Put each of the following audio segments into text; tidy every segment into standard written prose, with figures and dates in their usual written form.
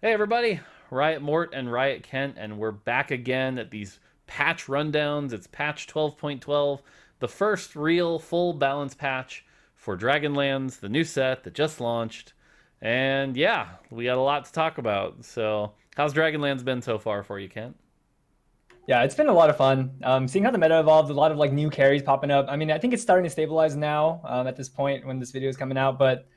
Hey everybody, Riot Mort and Riot Kent, and we're back again at these patch rundowns. It's patch 12.12, the first real full balance patch for Dragonlands, the new set that just launched. And yeah, we got a lot to talk about. So, how's Dragonlands been so far for you, Kent? Yeah, it's been a lot of fun. Seeing how the meta evolved, a lot of like new carries popping up. I mean, I think it's starting to stabilize now at this point when this video is coming out. But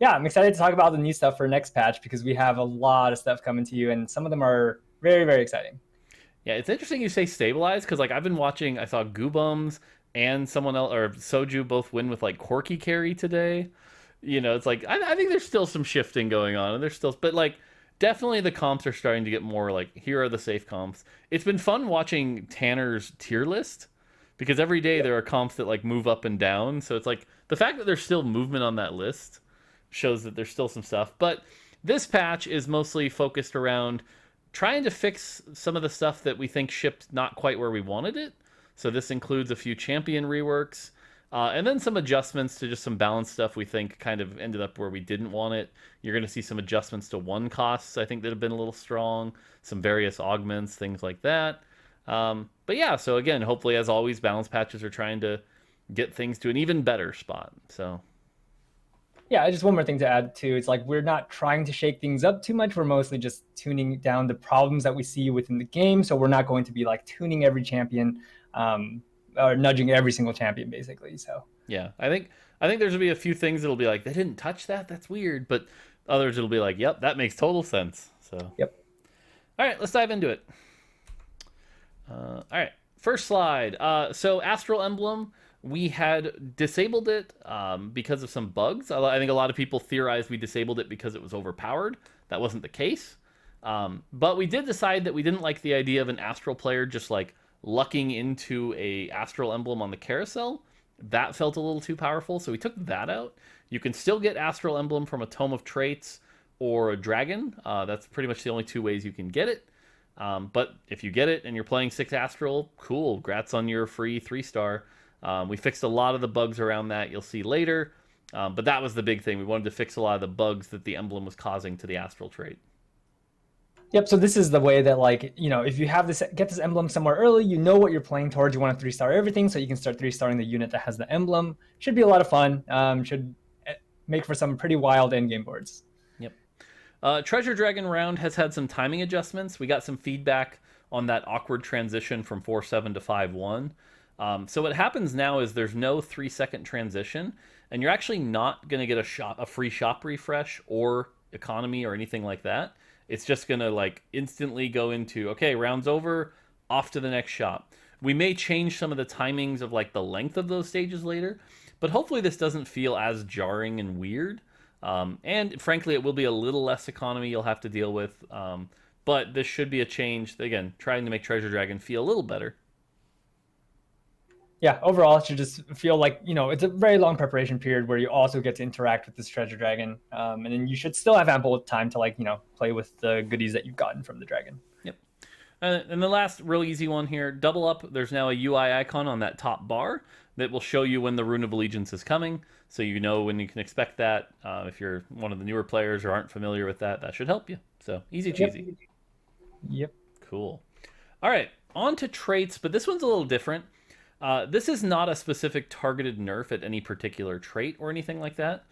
yeah, I'm excited to talk about the new stuff for next patch because we have a lot of stuff coming to you, and some of them are very, very exciting. Yeah, it's interesting you say stabilize because like I've been watching. I saw Goobums and someone else or Soju both win with like Corky carry today. It's like I think there's still some shifting going on, and there's still, but like definitely the comps are starting to get more like here are the safe comps. It's been fun watching Tanner's tier list because every day there are comps that like move up and down. So it's like the fact that there's still movement on that list shows that there's still some stuff. But this patch is mostly focused around trying to fix some of the stuff that we think shipped not quite where we wanted it. So this includes a few champion reworks, and then some adjustments to just some balance stuff we think kind of ended up where we didn't want it. You're going to see some adjustments to one costs, I think, that have been a little strong, some various augments, things like that. But yeah, so again, hopefully, as always, balance patches are trying to get things to an even better spot. So Yeah, just one more thing to add too. It's like we're not trying to shake things up too much. We're mostly just tuning down the problems that we see within the game. So we're not going to be like tuning every champion or nudging every single champion, basically. So yeah, I think there's gonna be a few things that'll be like they didn't touch that. That's weird, but others it'll be like, yep, that makes total sense. So yep. all right, let's dive into it. All right, first slide. So Astral Emblem, we had disabled it because of some bugs. I think a lot of people theorized we disabled it because it was overpowered. That wasn't the case. But we did decide that we didn't like the idea of an Astral player just like lucking into a Astral Emblem on the carousel. That felt a little too powerful, so we took that out. You can still get Astral Emblem from a Tome of Traits or a Dragon. That's pretty much the only two ways you can get it. But if you get it and you're playing 6 Astral, cool. Grats on your free 3-star. We fixed a lot of the bugs around that you'll see later. But that was the big thing. We wanted to fix a lot of the bugs that the emblem was causing to the Astral trait. Yep. So this is the way that, like, if you have this, get this emblem somewhere early, you know what you're playing towards. You want to 3-star everything, so you can start 3-starring the unit that has the emblem. Should be a lot of fun. Should make for some pretty wild end game boards. Yep. Treasure Dragon round has had some timing adjustments. We got some feedback on that awkward transition from 4-7 to 5-1. So what happens now is there's no 3-second transition, and you're actually not going to get a free shop refresh or economy or anything like that. It's just going to like instantly go into, okay, round's over, off to the next shop. We may change some of the timings of like the length of those stages later, but hopefully this doesn't feel as jarring and weird. And frankly, it will be a little less economy you'll have to deal with. But this should be a change, again, trying to make Treasure Dragon feel a little better. Yeah, overall, it should just feel like, it's a very long preparation period where you also get to interact with this treasure dragon. And then you should still have ample time to, like, play with the goodies that you've gotten from the dragon. Yep. And the last real easy one here, double up. There's now a UI icon on that top bar that will show you when the Rune of Allegiance is coming. So you know when you can expect that. If you're one of the newer players or aren't familiar with that, that should help you. So easy cheesy. Yep. Yep. Cool. All right, on to traits, but this one's a little different. This is not a specific targeted nerf at any particular trait or anything like that.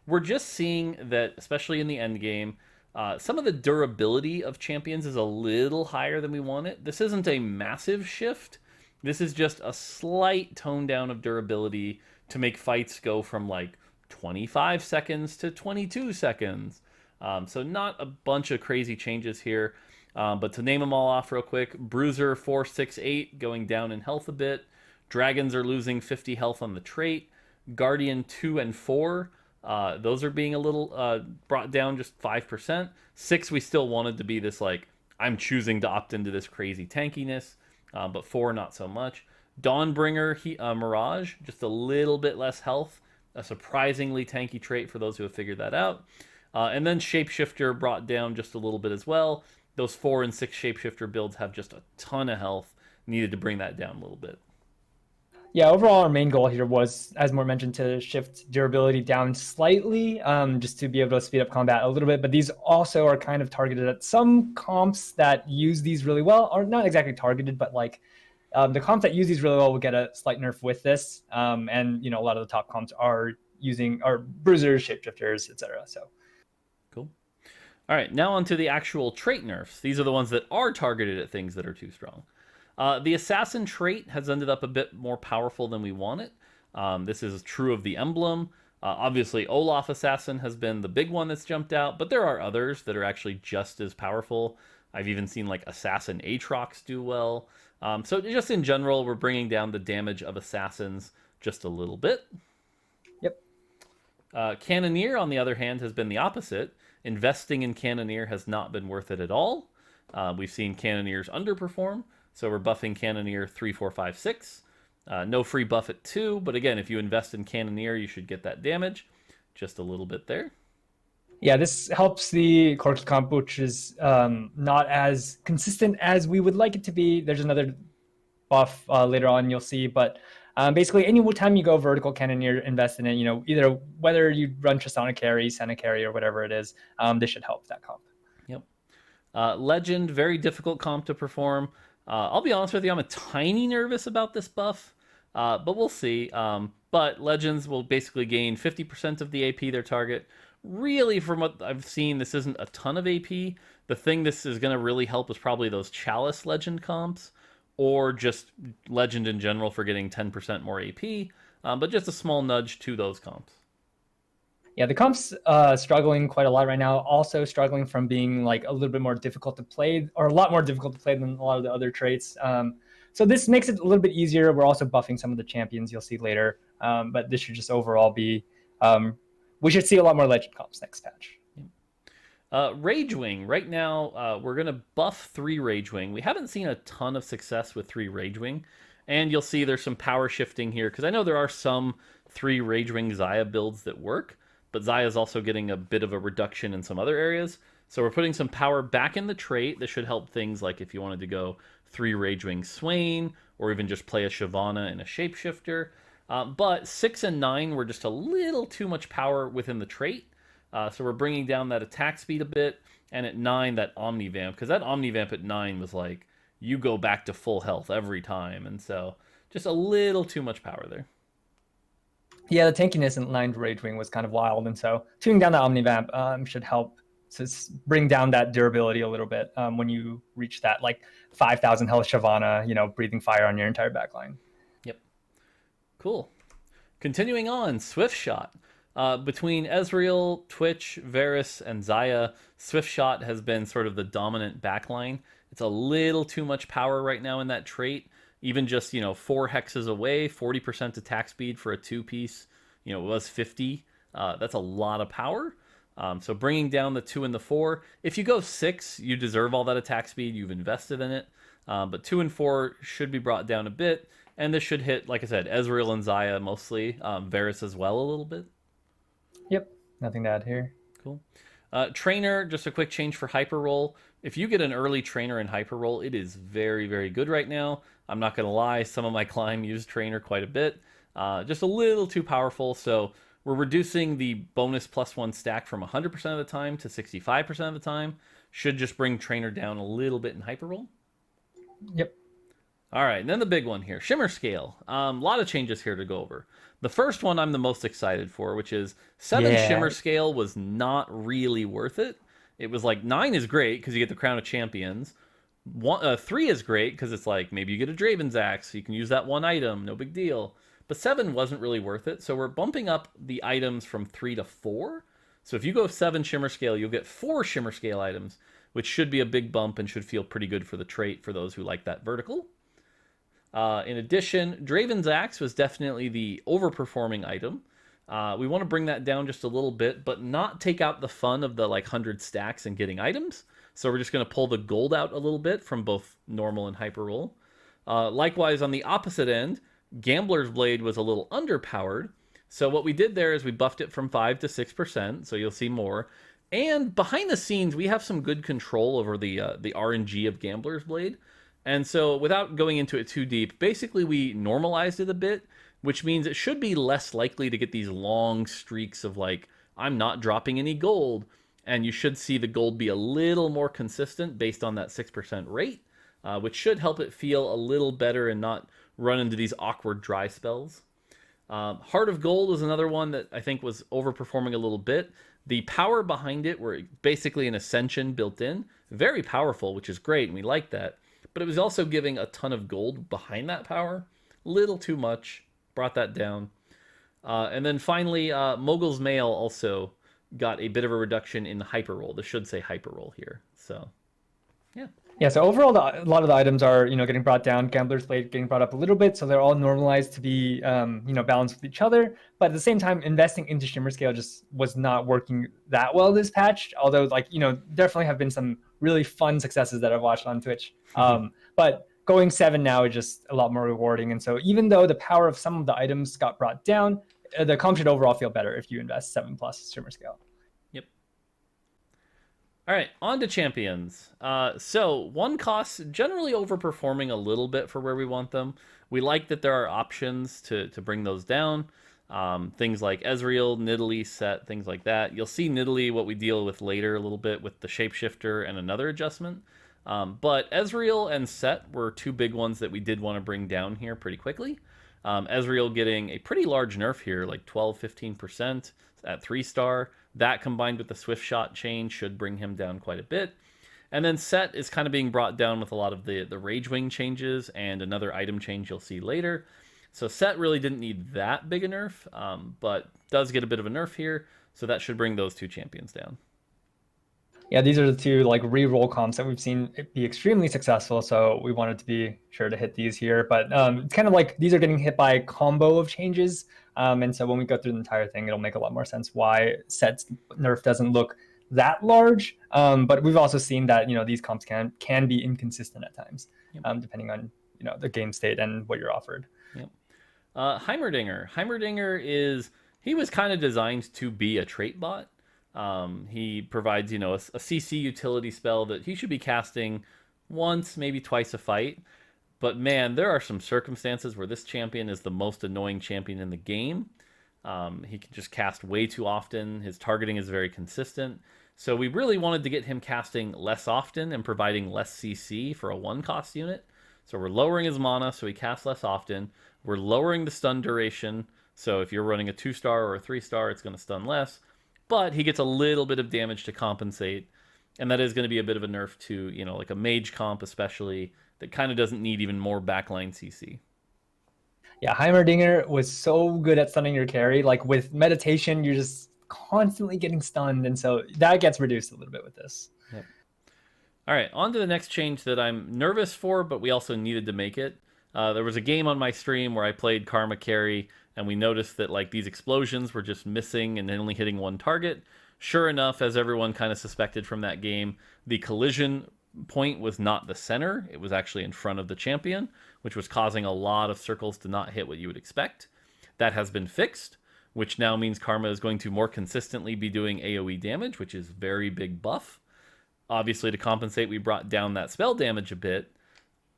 We're just seeing that, especially in the end game, some of the durability of champions is a little higher than we want it. This isn't a massive shift. This is just a slight tone down of durability to make fights go from like 25 seconds to 22 seconds. So not a bunch of crazy changes here. But to name them all off real quick, Bruiser 468 going down in health a bit. Dragons are losing 50 health on the trait. Guardian 2 and 4, those are being a little brought down just 5%. 6, we still wanted to be this like, I'm choosing to opt into this crazy tankiness, but 4, not so much. Dawnbringer Mirage, just a little bit less health. A surprisingly tanky trait for those who have figured that out. And then Shapeshifter brought down just a little bit as well. Those 4 and 6 Shapeshifter builds have just a ton of health. Needed to bring that down a little bit. Yeah, overall, our main goal here was, as Mort mentioned, to shift durability down slightly, just to be able to speed up combat a little bit. But these also are kind of targeted at some comps that use these really well, or not exactly targeted, but like the comps that use these really well will get a slight nerf with this. And a lot of the top comps are using are bruisers, shapeshifters, etc. So Cool. All right, now on to the actual trait nerfs. These are the ones that are targeted at things that are too strong. The assassin trait has ended up a bit more powerful than we want it. This is true of the emblem. Obviously, Olaf Assassin has been the big one that's jumped out, but there are others that are actually just as powerful. I've even seen like Assassin Aatrox do well. So just in general, we're bringing down the damage of assassins just a little bit. yep. Cannoneer, on the other hand, has been the opposite. Investing in Cannoneer has not been worth it at all. We've seen Cannoneers underperform, so we're buffing Cannoneer 3, 4, 5, 6. No free buff at 2, but again, if you invest in Cannoneer, you should get that damage. Just a little bit there. Yeah, this helps the Corki comp, which is not as consistent as we would like it to be. There's another buff later on you'll see, but basically any time you go vertical cannoneer, invest in it. Either whether you run Tristana carry, Senna carry, or whatever it is, this should help that comp. Yep. Legend, very difficult comp to perform. I'll be honest with you, I'm a tiny nervous about this buff, but we'll see. But Legends will basically gain 50% of the AP their target. Really, from what I've seen, this isn't a ton of AP. The thing this is going to really help is probably those Chalice Legend comps, or just Legend in general for getting 10% more AP, but just a small nudge to those comps. Yeah, the comp's struggling quite a lot right now. Also struggling from being like a little bit more difficult to play, or a lot more difficult to play than a lot of the other traits. So this makes it a little bit easier. We're also buffing some of the champions you'll see later, but this should just overall be. We should see a lot more legend comps next patch. Ragewing. Right now, we're going to buff 3 Ragewing. We haven't seen a ton of success with 3 Ragewing. And you'll see there's some power shifting here, because I know there are some 3 Ragewing Xayah builds that work, but Xayah is also getting a bit of a reduction in some other areas. So we're putting some power back in the trait. This should help things like if you wanted to go 3 Ragewing Swain, or even just play a Shyvana and a Shapeshifter. But 6 and 9 were just a little too much power within the trait. So we're bringing down that attack speed a bit, and at 9, that Omnivamp, because that Omnivamp at 9 was like, you go back to full health every time, and so just a little too much power there. Yeah, the tankiness in 9 Ragewing was kind of wild, and so tuning down the Omnivamp should help to bring down that durability a little bit when you reach that like 5,000 health Shyvana, breathing fire on your entire backline. Yep. Cool. Continuing on, Swift Shot. Between Ezreal, Twitch, Varus, and Xayah, Swift Shot has been sort of the dominant backline. It's a little too much power right now in that trait. Even just, 4 hexes away, 40% attack speed for a 2-piece, it was 50. That's a lot of power. So bringing down the 2 and the 4. If you go 6, you deserve all that attack speed. You've invested in it. But 2 and 4 should be brought down a bit. And this should hit, like I said, Ezreal and Xayah mostly. Varus as well a little bit. Yep, nothing to add here. Cool. Trainer, just a quick change for Hyper Roll. If you get an early Trainer in Hyper Roll, it is very, very good right now. I'm not going to lie, some of my climb use Trainer quite a bit. Just a little too powerful, so we're reducing the bonus +1 stack from 100% of the time to 65% of the time. Should just bring Trainer down a little bit in Hyper Roll. Yep. All right, and then the big one here, Shimmerscale. A lot of changes here to go over. The first one I'm the most excited for, which is 7 Shimmerscale was not really worth it. It was like 9 is great because you get the Crown of Champions. 3 is great because it's like maybe you get a Draven's Axe, so you can use that one item, no big deal. But 7 wasn't really worth it, so we're bumping up the items from 3 to 4. So if you go 7 Shimmerscale, you'll get 4 Shimmerscale items, which should be a big bump and should feel pretty good for the trait for those who like that vertical. In addition, Draven's Axe was definitely the overperforming item. We want to bring that down just a little bit, but not take out the fun of the 100 stacks and getting items. So we're just going to pull the gold out a little bit from both normal and hyper roll. Likewise, on the opposite end, Gambler's Blade was a little underpowered. So what we did there is we buffed it from 5 to 6%, so you'll see more. And behind the scenes, we have some good control over the RNG of Gambler's Blade. And so, without going into it too deep, basically we normalized it a bit, which means it should be less likely to get these long streaks of like, I'm not dropping any gold. And you should see the gold be a little more consistent based on that 6% rate, which should help it feel a little better and not run into these awkward dry spells. Heart of Gold was another one that I think was overperforming a little bit. The power behind it were basically an ascension built in, very powerful, which is great, and we like that. But it was also giving a ton of gold behind that power, little too much. Brought that down. And then finally, Mogul's Mail also got a bit of a reduction in hyper roll. This should say hyper roll here. So, yeah. Yeah, so overall, a lot of the items are, getting brought down. Gambler's Blade getting brought up a little bit, so they're all normalized to be, balanced with each other. But at the same time, investing into Shimmerscale just was not working that well this patch. Although, definitely have been some really fun successes that I've watched on Twitch. But going 7 now is just a lot more rewarding. And so even though the power of some of the items got brought down, the comp should overall feel better if you invest 7+ Shimmerscale. Yep. All right, on to champions. So 1 costs generally overperforming a little bit for where we want them. We like that there are options to bring those down. Things like Ezreal, Nidalee, Set, things like that. You'll see Nidalee, what we deal with later a little bit with the Shapeshifter and another adjustment. But Ezreal and Set were 2 big ones that we did want to bring down here pretty quickly. Ezreal getting a pretty large nerf here, like 12-15% at 3-star. That combined with the Swift Shot change should bring him down quite a bit. And then Set is kind of being brought down with a lot of the Rage Wing changes and another item change you'll see later. So Set really didn't need that big a nerf, but does get a bit of a nerf here. So that should bring those 2 champions down. Yeah, these are the 2 re-roll comps that we've seen be extremely successful. So we wanted to be sure to hit these here. But it's kind of like these are getting hit by a combo of changes. And so when we go through the entire thing, it'll make a lot more sense why Set's nerf doesn't look that large. But we've also seen that these comps can be inconsistent at times, depending on the game state and what you're offered. Yep. Heimerdinger he was kind of designed to be a trait bot. He provides, a CC utility spell that he should be casting once, maybe twice a fight. But man, there are some circumstances where this champion is the most annoying champion in the game. He can just cast way too often. His targeting is very consistent. So we really wanted to get him casting less often and providing less CC for a 1-cost unit. So we're lowering his mana so he casts less often. We're lowering the stun duration. So if you're running a 2-star or a 3-star, it's going to stun less. But he gets a little bit of damage to compensate, and that is going to be a bit of a nerf to, like a mage comp especially, that kind of doesn't need even more backline CC. Yeah, Heimerdinger was so good at stunning your carry. Like with meditation, you're just constantly getting stunned, and so that gets reduced a little bit with this. Yep. All right, on to the next change that I'm nervous for, but we also needed to make it. There was a game on my stream where I played Karma carry, and we noticed that these explosions were just missing and only hitting 1 target. Sure enough, as everyone kind of suspected from that game, the collision point was not the center. It was actually in front of the champion, which was causing a lot of circles to not hit what you would expect. That has been fixed, which now means Karma is going to more consistently be doing AoE damage, which is very big buff. Obviously, to compensate, we brought down that spell damage a bit.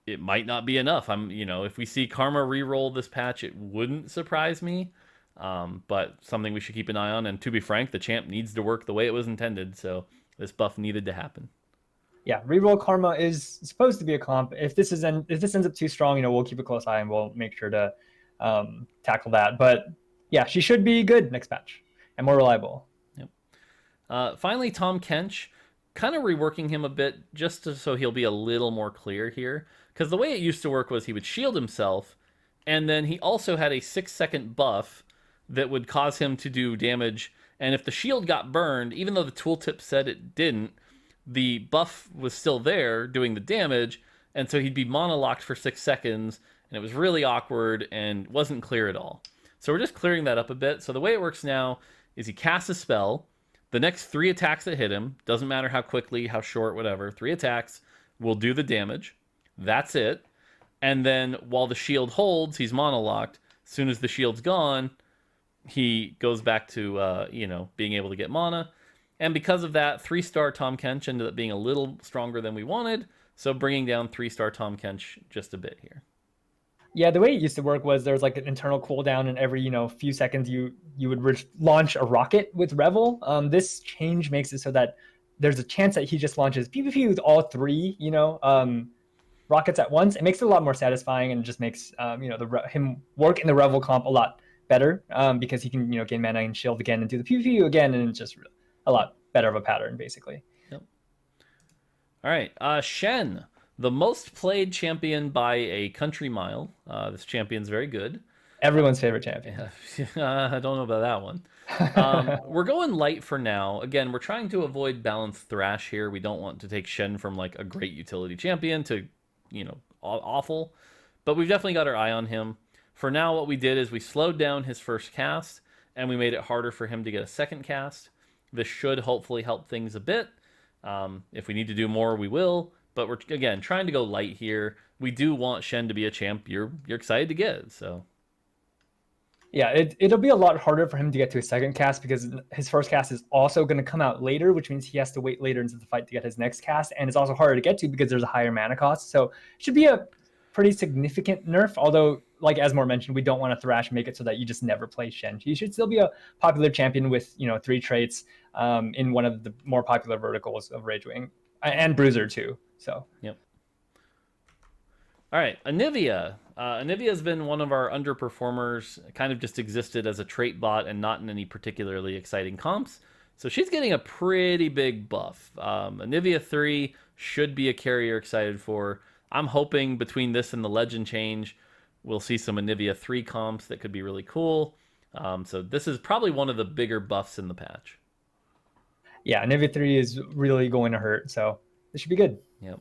It might not be enough. If we see Karma reroll this patch, it wouldn't surprise me. But something we should keep an eye on. And to be frank, the champ needs to work the way it was intended. So this buff needed to happen. Yeah, reroll Karma is supposed to be a comp. If this ends up too strong, we'll keep a close eye and we'll make sure to tackle that. But yeah, she should be good next patch and more reliable. Yep. Finally, Tahm Kench, kind of reworking him a bit just so he'll be a little more clear here. Because the way it used to work was he would shield himself, and then he also had a 6-second buff that would cause him to do damage. And if the shield got burned, even though the tooltip said it didn't, the buff was still there doing the damage, and so he'd be mono-locked for 6 seconds, and it was really awkward and wasn't clear at all. So we're just clearing that up a bit. So the way it works now is he casts a spell. The next 3 attacks that hit him, doesn't matter how quickly, how short, whatever, 3 attacks will do the damage. That's it. And then while the shield holds, he's mono-locked. As soon as the shield's gone, he goes back to, being able to get mana. And because of that, 3-star Tahm Kench ended up being a little stronger than we wanted. So bringing down 3-star Tahm Kench just a bit here. Yeah, the way it used to work was there was like an internal cooldown, and every few seconds you would launch a rocket with Revel. This change makes it so that there's a chance that he just launches PvP with all three rockets at once. It makes it a lot more satisfying, and just makes him work in the Revel comp a lot better, because he can gain mana and shield again and do the PvP again, and it's just a lot better of a pattern basically. Yep. All right, Shen, the most played champion by a country mile. This champion's very good. Everyone's favorite champion. I don't know about that one. We're going light for now. Again, we're trying to avoid balanced thrash here. We don't want to take Shen from like a great utility champion to, awful. But we've definitely got our eye on him. For now, what we did is we slowed down his first cast, and we made it harder for him to get a second cast. This should hopefully help things a bit. If we need to do more, we will. But we're, again, trying to go light here. We do want Shen to be a champ you're excited to get, so... Yeah, it'll be a lot harder for him to get to his second cast, because his first cast is also going to come out later, which means he has to wait later into the fight to get his next cast, and it's also harder to get to because there's a higher mana cost. So it should be a pretty significant nerf, although, like Asmore mentioned, we don't want to thrash make it so that you just never play Shen. He should still be a popular champion with 3 traits in one of the more popular verticals of Ragewing, and Bruiser too. So yep. All right, Anivia. Anivia has been one of our underperformers, kind of just existed as a trait bot and not in any particularly exciting comps. So she's getting a pretty big buff. Anivia 3 should be a carry you're excited for. I'm hoping between this and the legend change, we'll see some Anivia 3 comps that could be really cool. So this is probably one of the bigger buffs in the patch. Yeah, Anivia 3 is really going to hurt, so this should be good. Yep.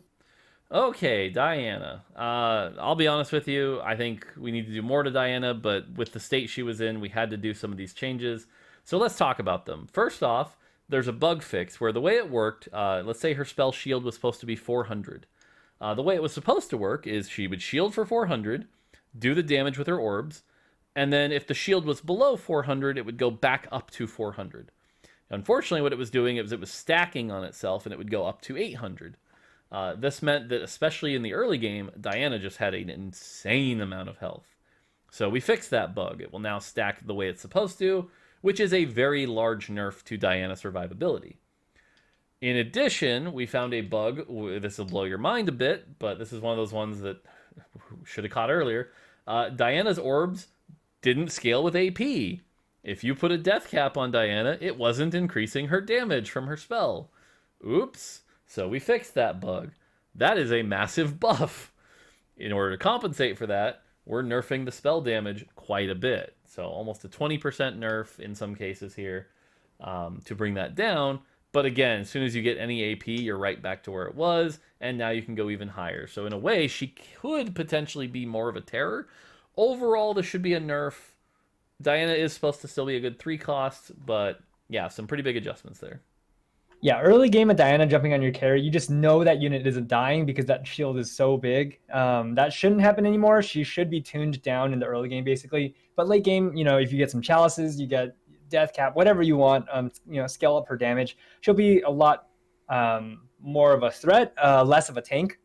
Okay, Diana. I'll be honest with you. I think we need to do more to Diana, but with the state she was in, we had to do some of these changes. So let's talk about them. First off, there's a bug fix where the way it worked, let's say her spell shield was supposed to be 400. The way it was supposed to work is she would shield for 400, do the damage with her orbs, and then if the shield was below 400, it would go back up to 400. Unfortunately, what it was doing is it was stacking on itself, and it would go up to 800. This meant that, especially in the early game, Diana just had an insane amount of health. So we fixed that bug. It will now stack the way it's supposed to, which is a very large nerf to Diana survivability. In addition, we found a bug. This will blow your mind a bit, but this is one of those ones that should have caught earlier. Diana's orbs didn't scale with AP. If you put a death cap on Diana, it wasn't increasing her damage from her spell. Oops. So we fixed that bug. That is a massive buff. In order to compensate for that, we're nerfing the spell damage quite a bit. So almost a 20% nerf in some cases here to bring that down. But again, as soon as you get any AP, you're right back to where it was, and now you can go even higher. So in a way, she could potentially be more of a terror. Overall, this should be a nerf. Diana is supposed to still be a good 3 cost, but yeah, some pretty big adjustments there. Yeah, early game of Diana jumping on your carry, you just know that unit isn't dying because that shield is so big. That shouldn't happen anymore. She should be tuned down in the early game, basically. But late game, if you get some chalices, you get death cap, whatever you want, scale up her damage. She'll be a lot more of a threat, less of a tank,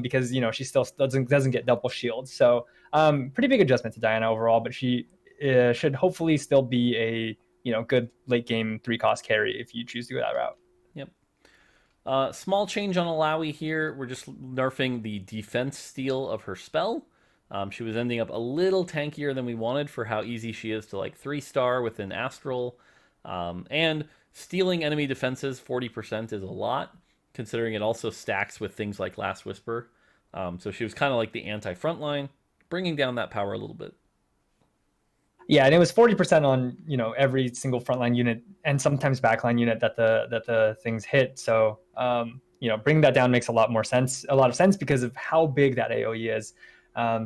because she still doesn't get double shield. So pretty big adjustment to Diana overall, but she should hopefully still be a good late game 3-cost carry if you choose to go that route. Small change on Alawi here. We're just nerfing the defense steal of her spell. She was ending up a little tankier than we wanted for how easy she is to 3-star with an Astral. And stealing enemy defenses 40% is a lot, considering it also stacks with things like Last Whisper. So she was kind of like the anti-frontline, bringing down that power a little bit. Yeah, and it was 40% on every single frontline unit and sometimes backline unit that the things hit. So bringing that down makes a lot of sense because of how big that AOE is.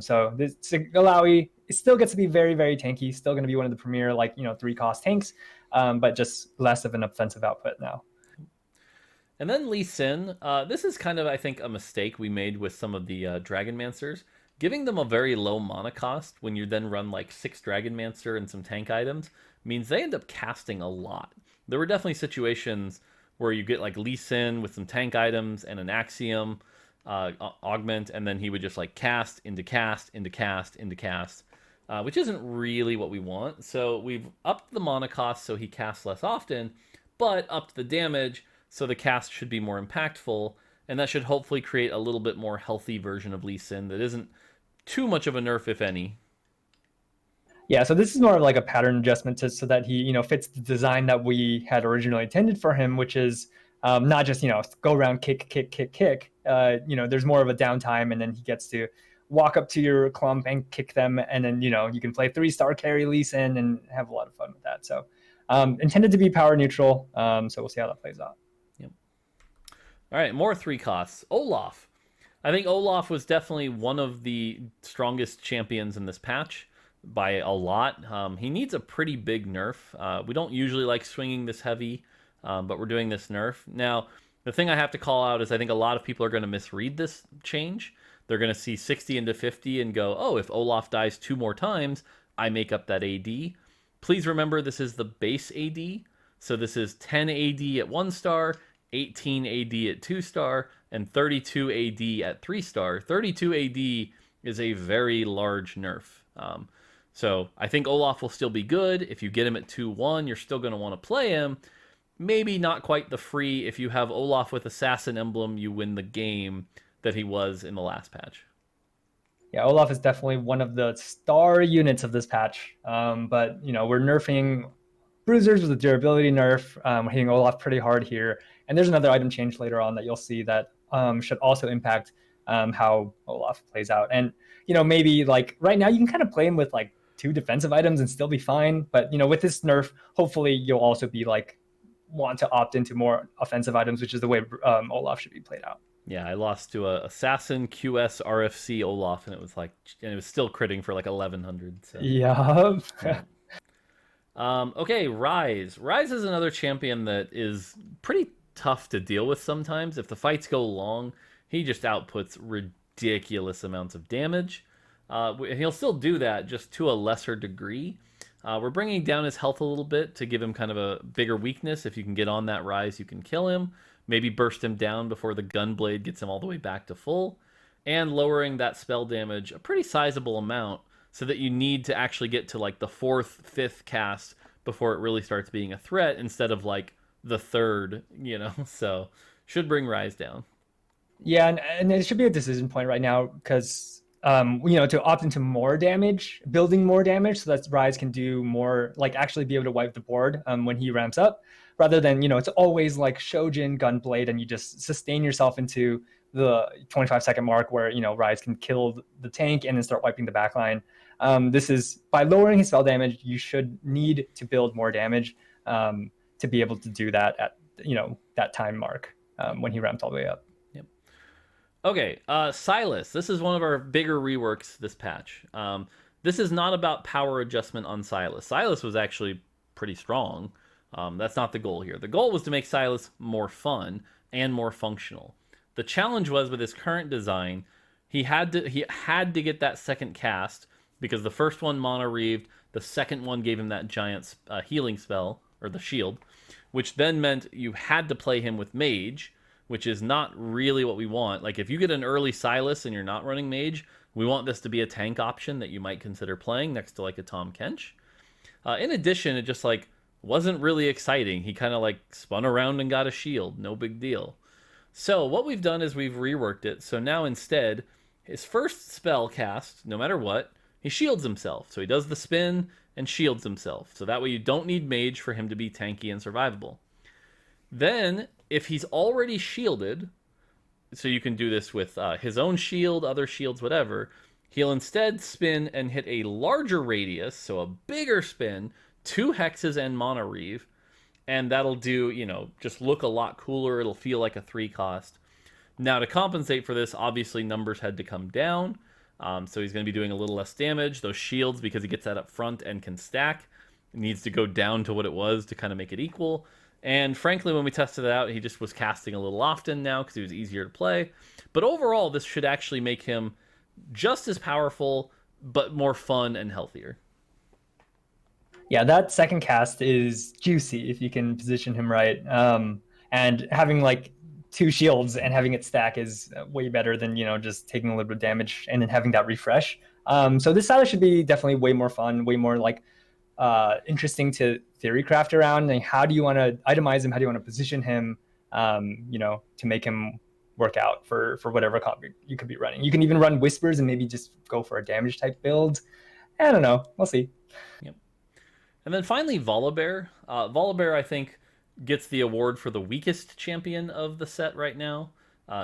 So this Alawi, it still gets to be very, very tanky. Still going to be one of the premier 3-cost tanks, but just less of an offensive output now. And then Lee Sin. This is kind of, I think, a mistake we made with some of the Dragonmancers. Giving them a very low mana cost when you then run 6 Dragonmancer and some tank items means they end up casting a lot. There were definitely situations where you get Lee Sin with some tank items and an Axiom, augment, and then he would just like cast into cast into cast into cast, which isn't really what we want. So we've upped the mana cost so he casts less often, but upped the damage so the cast should be more impactful, and that should hopefully create a little bit more healthy version of Lee Sin that isn't too much of a nerf, if any. Yeah, so this is more of like a pattern adjustment so that he, fits the design that we had originally intended for him, which is not just, go around, kick, kick, kick, kick. There's more of a downtime, and then he gets to walk up to your clump and kick them, and then, you can play 3-star carry Lee Sin and have a lot of fun with that. So intended to be power neutral, so we'll see how that plays out. Yep. All right, more 3 costs. Olaf. I think Olaf was definitely one of the strongest champions in this patch by a lot. He needs a pretty big nerf. We don't usually like swinging this heavy, but we're doing this nerf. Now, the thing I have to call out is I think a lot of people are going to misread this change. They're going to see 60 into 50 and go, oh, if Olaf dies 2 more times, I make up that AD. Please remember this is the base AD. So this is 10 AD at 1 star, 18 AD at 2 star, and 32 AD at 3 star. 32 AD is a very large nerf. So I think Olaf will still be good. If you get him at 2-1, you're still going to want to play him. Maybe not quite the free. If you have Olaf with Assassin Emblem, you win the game that he was in the last patch. Yeah, Olaf is definitely one of the star units of this patch. But, we're nerfing Bruisers with a durability nerf. We're hitting Olaf pretty hard here. And there's another item change later on that you'll see that should also impact how Olaf plays out. And, maybe like right now you can kind of play him with like 2 defensive items and still be fine. But, with this nerf, hopefully you'll also be like want to opt into more offensive items, which is the way Olaf should be played out. Yeah, I lost to a Assassin QS RFC Olaf, and it was still critting for like 1100. So. Yeah. Okay, Rise. Rise is another champion that is pretty tough to deal with sometimes. If the fights go long, he just outputs ridiculous amounts of damage. He'll still do that, just to a lesser degree. We're bringing down his health a little bit to give him kind of a bigger weakness. If you can get on that Rise, you can kill him. Maybe burst him down before the Gunblade gets him all the way back to full. And lowering that spell damage a pretty sizable amount so that you need to actually get to like the 4th, 5th cast before it really starts being a threat instead of like the 3rd, So should bring Rise down. Yeah, and it should be a decision point right now because, to opt into more damage, building more damage so that Rise can do more, like actually be able to wipe the board when he ramps up, rather than, it's always like Shojin, Gunblade, and you just sustain yourself into the 25-second mark where, Rise can kill the tank and then start wiping the backline. This is, by lowering his spell damage, you should need to build more damage to be able to do that at, that time mark when he ramps all the way up. Okay, Silas. This is one of our bigger reworks this patch. This is not about power adjustment on Silas. Silas was actually pretty strong. That's not the goal here. The goal was to make Silas more fun and more functional. The challenge was with his current design, he had to get that second cast because the first one mana reaved, the second one gave him that giant healing spell, or the shield, which then meant you had to play him with Mage, which is not really what we want. Like, if you get an early Silas and you're not running Mage, we want this to be a tank option that you might consider playing next to, like, a Tom Kench. In addition, it just, like, wasn't really exciting. He kind of, like, spun around and got a shield. No big deal. So, what we've done is we've reworked it. So now, instead, his first spell cast, no matter what, he shields himself. So he does the spin and shields himself. So that way you don't need Mage for him to be tanky and survivable. Then, if he's already shielded, so you can do this with his own shield, other shields, whatever, he'll instead spin and hit a larger radius, so a bigger spin, 2 hexes and Mana Reave, and that'll do, just look a lot cooler. It'll feel like a 3 cost. Now, to compensate for this, obviously numbers had to come down, so he's going to be doing a little less damage. Those shields, because he gets that up front and can stack, needs to go down to what it was to kind of make it equal. And frankly, when we tested it out, he just was casting a little often now because he was easier to play. But overall, this should actually make him just as powerful, but more fun and healthier. Yeah, that second cast is juicy if you can position him right. And having like 2 shields and having it stack is way better than just taking a little bit of damage and then having that refresh. So this style should be definitely way more fun, way more like interesting to theory craft around. And how do you want to itemize him? How do you want to position him? To make him work out for whatever comp you could be running. You can even run whispers and maybe just go for a damage type build. I don't know. We'll see. Yep. And then finally, Volibear. Volibear, I think, gets the award for the weakest champion of the set right now.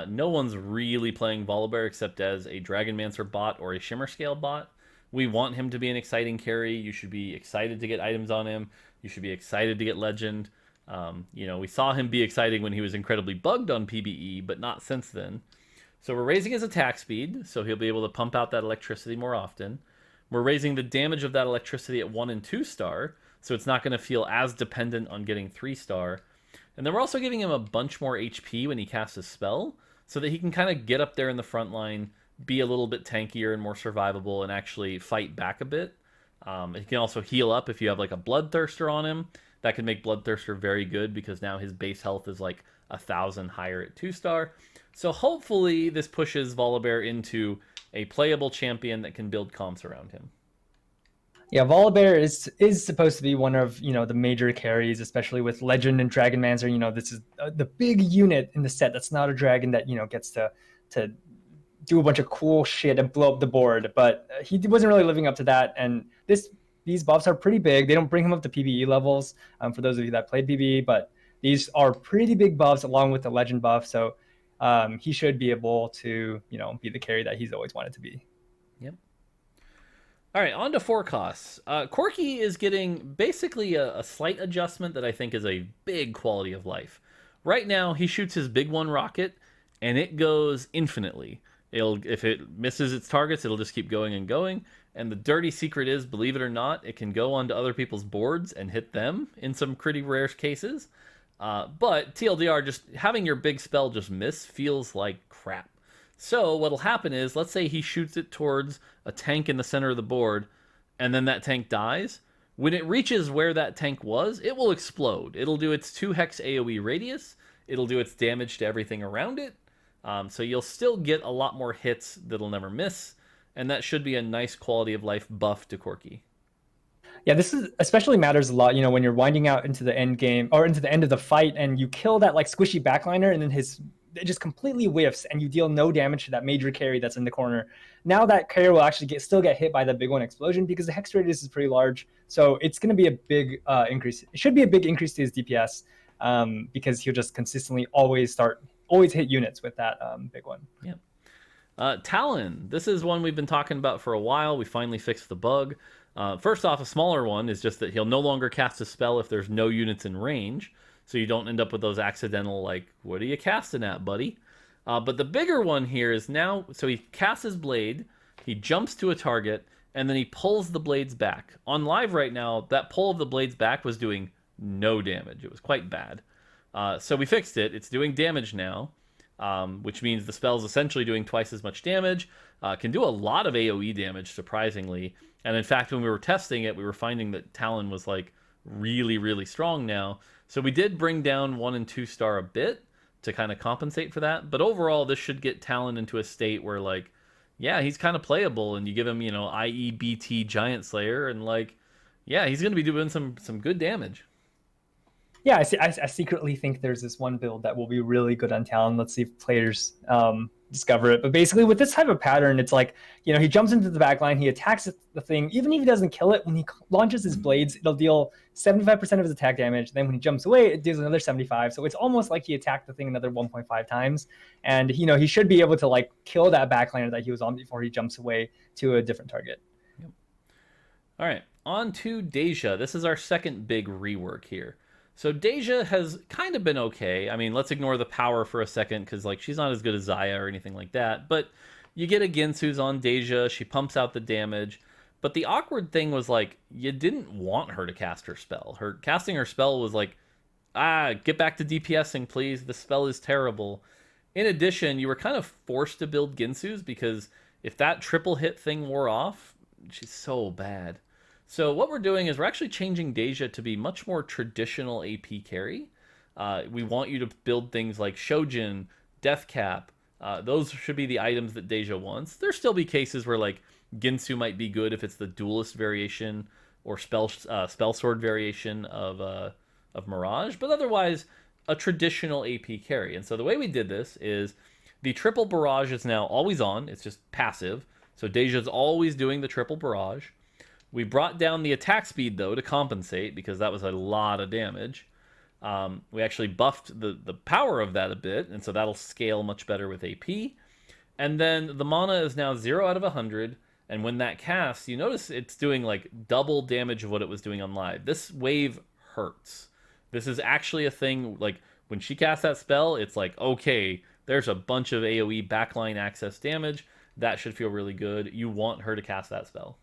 No one's really playing Volibear except as a Dragonmancer bot or a Shimmerscale bot. We want him to be an exciting carry. You should be excited to get items on him. You should be excited to get Legend. We saw him be exciting when he was incredibly bugged on PBE, but not since then. So we're raising his attack speed, so he'll be able to pump out that electricity more often. We're raising the damage of that electricity at 1 and 2 star, so it's not going to feel as dependent on getting 3 star. And then we're also giving him a bunch more HP when he casts a spell, so that he can kind of get up there in the front line, be a little bit tankier and more survivable, and actually fight back a bit. He can also heal up if you have like a Bloodthirster on him. That can make Bloodthirster very good because now his base health is like 1,000 higher at 2 star. So hopefully this pushes Volibear into a playable champion that can build comps around him. Yeah, Volibear is supposed to be one of the major carries, especially with Legend and Dragonmancer. This is the big unit in the set that's not a dragon that gets to do a bunch of cool shit and blow up the board. But he wasn't really living up to that, and these buffs are pretty big. They don't bring him up to PBE levels, for those of you that played PBE, but these are pretty big buffs along with the Legend buff. So he should be able to, be the carry that he's always wanted to be. Yep. All right, on to forecasts. Corki is getting basically a slight adjustment that I think is a big quality of life. Right now, he shoots his big one rocket, and it goes infinitely. If it misses its targets, it'll just keep going and going. And the dirty secret is, believe it or not, it can go onto other people's boards and hit them in some pretty rare cases. But TLDR, just having your big spell just miss feels like crap. So what'll happen is, let's say he shoots it towards a tank in the center of the board, and then that tank dies. When it reaches where that tank was, it will explode. It'll do its 2 hex AoE radius. It'll do its damage to everything around it. So you'll still get a lot more hits that'll never miss, and that should be a nice quality of life buff to Corki. Yeah, this is especially matters a lot, when you're winding out into the end game or into the end of the fight, and you kill that like squishy backliner, and then it just completely whiffs, and you deal no damage to that major carry that's in the corner. Now that carry will actually still get hit by the big one explosion because the hex radius is pretty large. So it's going to be a big increase. It should be a big increase to his DPS because he'll just consistently always hit units with that big one. Yeah. Talon. This is one we've been talking about for a while. We finally fixed the bug. First off, a smaller one is just that he'll no longer cast a spell if there's no units in range. So you don't end up with those accidental, like, what are you casting at, buddy? But the bigger one here is now, so he casts his blade, he jumps to a target, and then he pulls the blades back. On live right now, that pull of the blades back was doing no damage. It was quite bad. So we fixed it. It's doing damage now, which means the spell's essentially doing twice as much damage. Can do a lot of AoE damage, surprisingly. And in fact, when we were testing it, we were finding that Talon was like really, really strong now. So we did bring down 1 and 2 star a bit to kind of compensate for that. But overall, this should get Talon into a state where, like, yeah, he's kind of playable, and you give him, IEBT Giant Slayer, and like, yeah, he's going to be doing some good damage. Yeah, I secretly think there's this one build that will be really good on Talon. Let's see if players discover it. But basically, with this type of pattern, it's like, he jumps into the backline, he attacks the thing. Even if he doesn't kill it, when he launches his blades, it'll deal 75% of his attack damage. Then when he jumps away, it deals another 75. So it's almost like he attacked the thing another 1.5 times. And, he should be able to, like, kill that backliner that he was on before he jumps away to a different target. Yep. All right, on to Deja. This is our second big rework here. So Deja has kind of been okay. I mean, let's ignore the power for a second because, like, she's not as good as Xayah or anything like that. But you get a Ginsu's on Deja. She pumps out the damage. But the awkward thing was, like, you didn't want her to cast her spell. Casting her spell was like, get back to DPSing, please. The spell is terrible. In addition, you were kind of forced to build Ginsu's because if that triple hit thing wore off, she's so bad. So what we're doing is we're actually changing Deja to be much more traditional AP carry. We want you to build things like Shojin, Death Cap. Those should be the items that Deja wants. There still be cases where like Ginsu might be good if it's the duelist variation or spell sword variation of Mirage, but otherwise a traditional AP carry. And so the way we did this is the triple barrage is now always on. It's just passive. So Deja's always doing the triple barrage. We brought down the attack speed though to compensate because that was a lot of damage. We actually buffed the power of that a bit, and so that'll scale much better with AP. And then the mana is now 0 out of 100, and when that casts, you notice it's doing like double damage of what it was doing on live. This wave hurts. This is actually a thing, like when she casts that spell, it's like, okay, there's a bunch of AoE backline access damage. That should feel really good. You want her to cast that spell.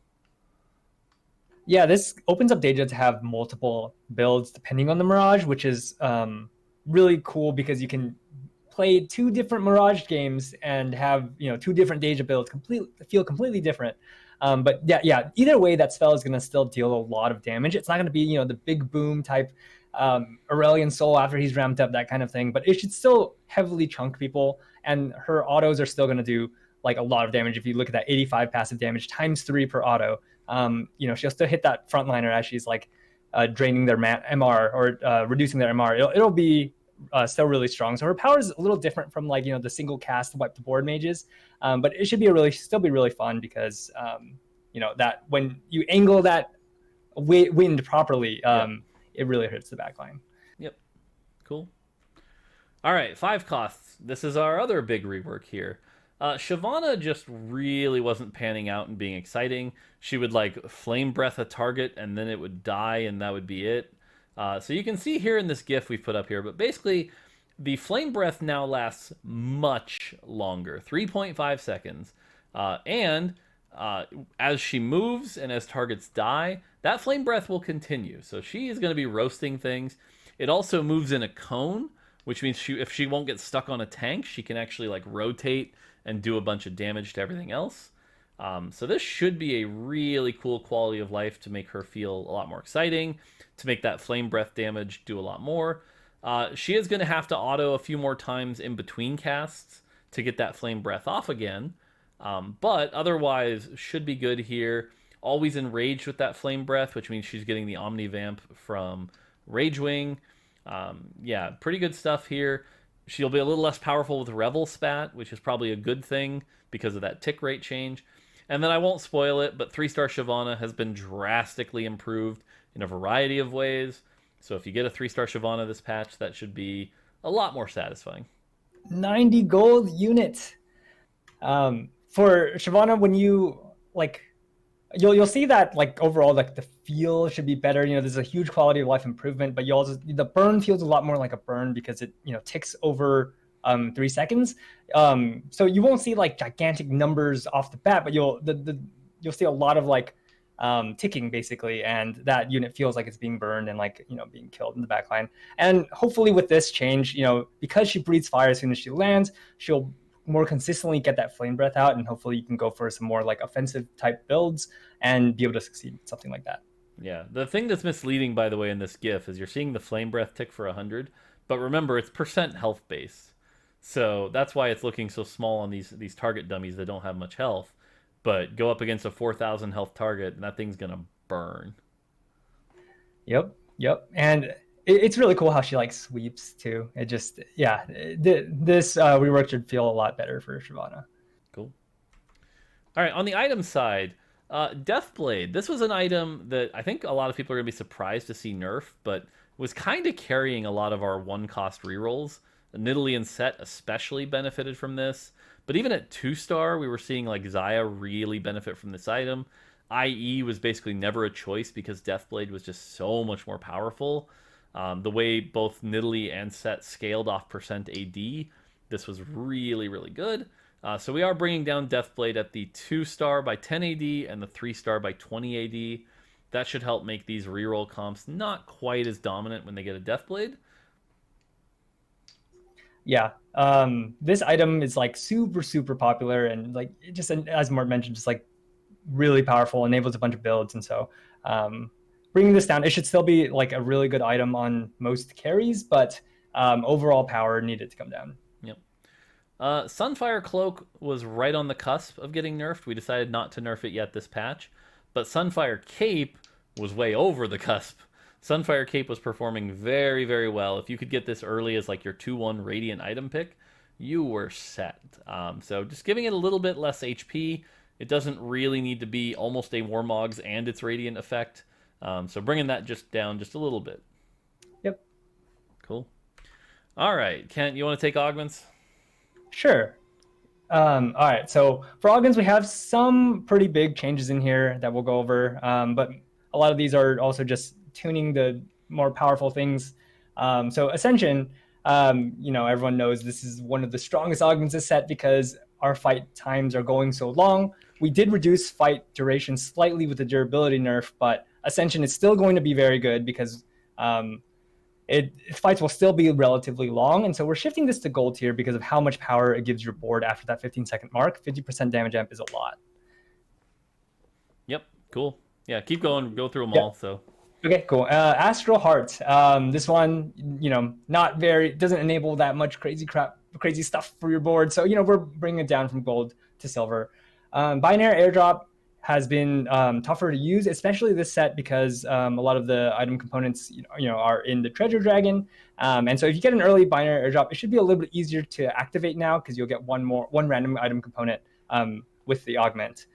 Yeah, this opens up Deja to have multiple builds depending on the Mirage, which is really cool because you can play 2 different Mirage games and have 2 different Deja builds feel completely different. But yeah, either way, that spell is going to still deal a lot of damage. It's not going to be the big boom type Aurelion Soul after he's ramped up, that kind of thing. But it should still heavily chunk people, and her autos are still going to do like a lot of damage. If you look at that 85 passive damage times 3 per auto. She'll still hit that frontliner as she's like draining their MR or reducing their MR. It'll be still really strong. So her power is a little different from like the single cast wipe the board mages, but it should be still be really fun because that when you angle that wind properly, it really hurts the backline. Yep, cool. All right, 5 costs. This is our other big rework here. Shyvana just really wasn't panning out and being exciting. She would like flame breath a target and then it would die and that would be it. So you can see here in this GIF we've put up here, but basically the flame breath now lasts much longer, 3.5 seconds. As she moves and as targets die, that flame breath will continue. So she is going to be roasting things. It also moves in a cone, which means if she won't get stuck on a tank, she can actually like rotate and do a bunch of damage to everything else. So this should be a really cool quality of life to make her feel a lot more exciting, to make that flame breath damage do a lot more. She is going to have to auto a few more times in between casts to get that flame breath off again. But otherwise should be good here. Always enraged with that flame breath, which means she's getting the Omnivamp from Ragewing. Yeah, pretty good stuff here. She'll be a little less powerful with Revel Spat, which is probably a good thing because of that tick rate change. And then I won't spoil it, but 3-star Shyvana has been drastically improved in a variety of ways. So if you get a 3-star Shyvana this patch, that should be a lot more satisfying. 90 gold unit. For Shyvana, when you like, you'll see that like overall like the feel should be better. There's a huge quality of life improvement, but the burn feels a lot more like a burn because it ticks over 3 seconds. So you won't see like gigantic numbers off the bat, but you'll see a lot of like ticking basically, and that unit feels like it's being burned and like being killed in the backline. And hopefully with this change, because she breathes fire as soon as she lands, she'll more consistently get that flame breath out, and hopefully you can go for some more like offensive type builds and be able to succeed with something like that. Yeah, the thing that's misleading, by the way, in this GIF is you're seeing the flame breath tick for 100, but remember it's % health base, so that's why it's looking so small on these target dummies that don't have much health. But go up against a 4,000 health target, and that thing's gonna burn. Yep, and it's really cool how she like sweeps too. It just this rework should feel a lot better for Shyvana. Cool. All right, on the item side, Deathblade. This was an item that I think a lot of people are gonna be surprised to see nerf, but was kind of carrying a lot of our 1-cost rerolls. Nidalee and Set especially benefited from this, but even at 2-star, we were seeing like Xayah really benefit from this item. IE was basically never a choice because Deathblade was just so much more powerful. The way both Nidalee and Set scaled off % AD, this was really, really good. So we are bringing down Deathblade at the 2-star by 10 AD and the 3-star by 20 AD. That should help make these reroll comps not quite as dominant when they get a Deathblade. Yeah, this item is like super popular, and like it just, as Mort mentioned, just like really powerful, enables a bunch of builds. And so bringing this down, it should still be like a really good item on most carries, but overall power needed to come down. Yep. Sunfire Cloak was right on the cusp of getting nerfed. We decided not to nerf it yet this patch, but Sunfire Cape was way over the cusp. Sunfire Cape was performing very, very well. If you could get this early as like your 2-1 Radiant item pick, you were set. So just giving it a little bit less HP. It doesn't really need to be almost a Warmogs and its Radiant effect. So bringing that just down just a little bit. Yep. Cool. All right, Kent, you want to take augments? Sure. All right, so for augments, we have some pretty big changes in here that we'll go over, but a lot of these are also just tuning the more powerful things. So Ascension, everyone knows this is one of the strongest augments this set because our fight times are going so long. We did reduce fight duration slightly with the durability nerf, but Ascension is still going to be very good because fights will still be relatively long. And so we're shifting this to gold tier because of how much power it gives your board after that 15-second mark. 50% damage amp is a lot. Yep, cool. Yeah, keep going. Go through them all. So. Okay, cool. Astral Heart. This one, doesn't enable that much crazy stuff for your board. So, we're bringing it down from gold to silver. Binary Airdrop has been tougher to use, especially this set because a lot of the item components, are in the Treasure Dragon. And so if you get an early binary airdrop, it should be a little bit easier to activate now because you'll get one random item component with the augment.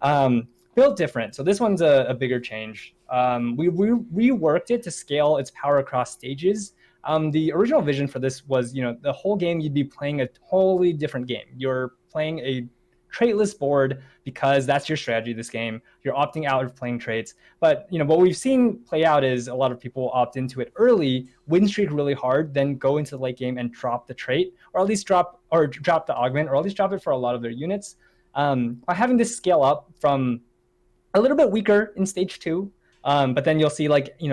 Built different. So this one's a bigger change. We reworked it to scale its power across stages. The original vision for this was, the whole game you'd be playing a totally different game. You're playing a traitless board because that's your strategy this game. You're opting out of playing traits. But what we've seen play out is a lot of people opt into it early, win streak really hard, then go into the late game and drop the trait, or at least drop the augment, or at least drop it for a lot of their units. By having this scale up from a little bit weaker in stage 2, but then you'll see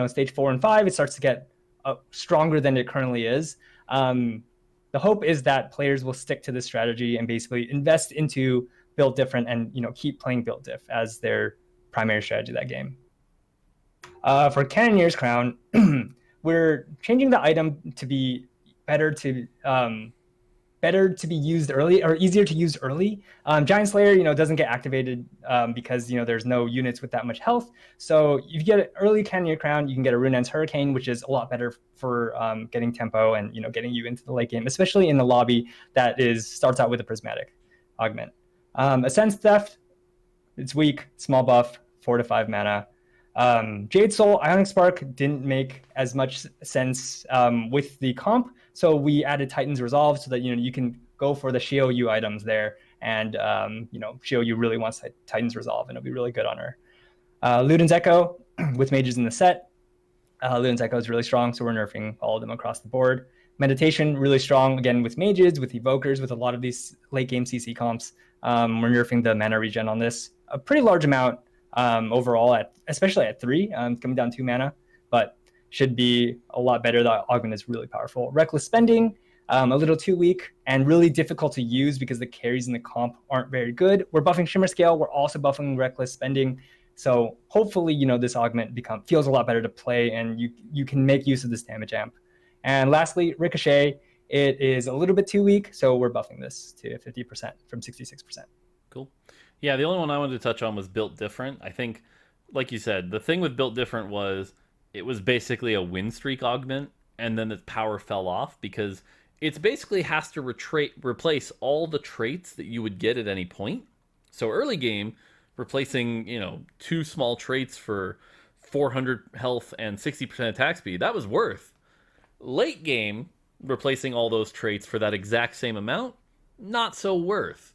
stage 4 and 5, it starts to get stronger than it currently is. The hope is that players will stick to this strategy and basically invest into Build Different and keep playing Build Diff as their primary strategy that game. For Cannoneer's Crown, we're changing the item to be better to be used early, or easier to use early. Giant Slayer, doesn't get activated because there's no units with that much health. So if you get an early Cannoneer Crown, you can get a Rune's Hurricane, which is a lot better for getting tempo and getting you into the late game, especially in the lobby that starts out with a Prismatic Augment. Ascend Theft, it's weak, small buff, 4 to 5 mana. Jade Soul, Ionic Spark didn't make as much sense with the comp, so we added Titan's Resolve so that you can go for the Shio-Yu items there, and Shio-Yu really wants Titan's Resolve, and it'll be really good on her. Luden's Echo, with mages in the set, Luden's Echo is really strong, so we're nerfing all of them across the board. Meditation, really strong, again, with mages, with evokers, with a lot of these late game CC comps. We're nerfing the mana regen on this a pretty large amount overall, especially at 3, coming down 2 mana, but should be a lot better. The augment is really powerful. Reckless Spending, a little too weak and really difficult to use because the carries in the comp aren't very good. We're buffing Shimmerscale. We're also buffing Reckless Spending. So hopefully, this augment feels a lot better to play, and you can make use of this damage amp. And lastly, Ricochet, it is a little bit too weak, so we're buffing this to 50% from 66%. Cool. Yeah, the only one I wanted to touch on was Built Different. I think, like you said, the thing with Built Different was it was basically a win streak augment, and then its power fell off because it basically has to replace all the traits that you would get at any point. So early game, replacing 2 small traits for 400 health and 60% attack speed, that was worth. Late game, replacing all those traits for that exact same amount, not so worth.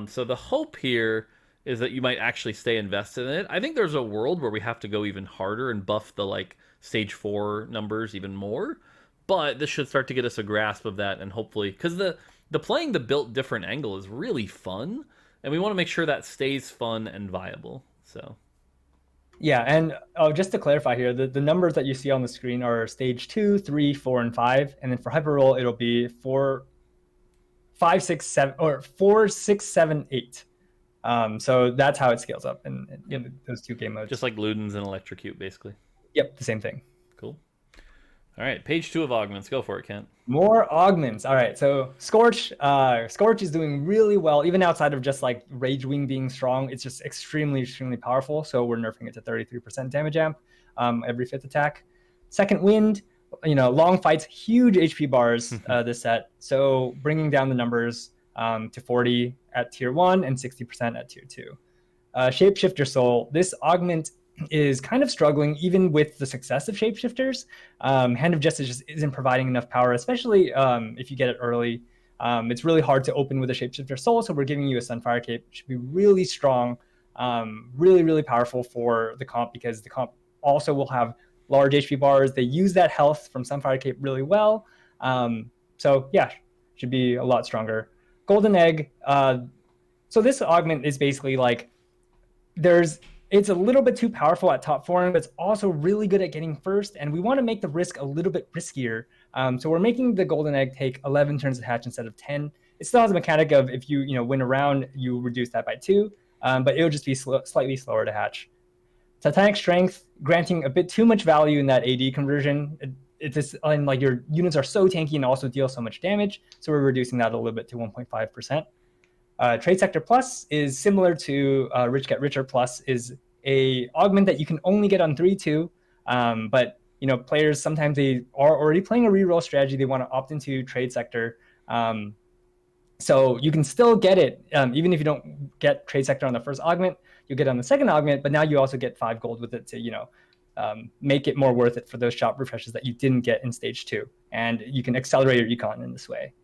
So the hope here is that you might actually stay invested in it. I think there's a world where we have to go even harder and buff the stage 4 numbers even more, but this should start to get us a grasp of that, and hopefully, because the playing the Built Different angle is really fun, and we want to make sure that stays fun and viable. So yeah, and just to clarify here, the numbers that you see on the screen are stage 2, 3, 4, and 5, and then for hyper roll it'll be 4, 5, 6, 7, or 4, 6, 7, 8. So that's how it scales up in those 2 game modes. Just like Ludens and Electrocute, basically. Yep, the same thing. Cool. All right, page 2 of augments. Go for it, Kent. More augments. All right, so Scorch, Scorch is doing really well, even outside of just like Rage Wing being strong. It's just extremely, extremely powerful. So we're nerfing it to 33% damage amp every 5th attack. Second Wind, long fights, huge HP bars this set. So bringing down the numbers to 40 at tier 1 and 60% at tier 2. Shapeshifter Soul, this augment is kind of struggling even with the success of shapeshifters. Hand of Justice just isn't providing enough power, especially if you get it early. It's really hard to open with a shapeshifter soul, so we're giving you a Sunfire Cape. It should be really strong, really, really powerful for the comp, because the comp also will have large HP bars. They use that health from Sunfire Cape really well. So yeah, should be a lot stronger. Golden Egg. So this augment is basically like, it's a little bit too powerful at top 4, but it's also really good at getting first, and we want to make the risk a little bit riskier. So we're making the Golden Egg take 11 turns to hatch instead of 10. It still has a mechanic of if you win a round, you reduce that by 2, but it'll just be slightly slower to hatch. Titanic Strength, granting a bit too much value in that AD conversion. It's just, and like your units are so tanky and also deal so much damage, so we're reducing that a little bit to 1.5%. Trade Sector Plus is similar to Rich Get Richer Plus, is a augment that you can only get on 3-2, but players sometimes they are already playing a reroll strategy. They want to opt into Trade Sector, so you can still get it even if you don't get Trade Sector on the first augment. You get it on the second augment, but now you also get 5 gold with it to make it more worth it for those shop refreshes that you didn't get in stage 2, and you can accelerate your econ in this way.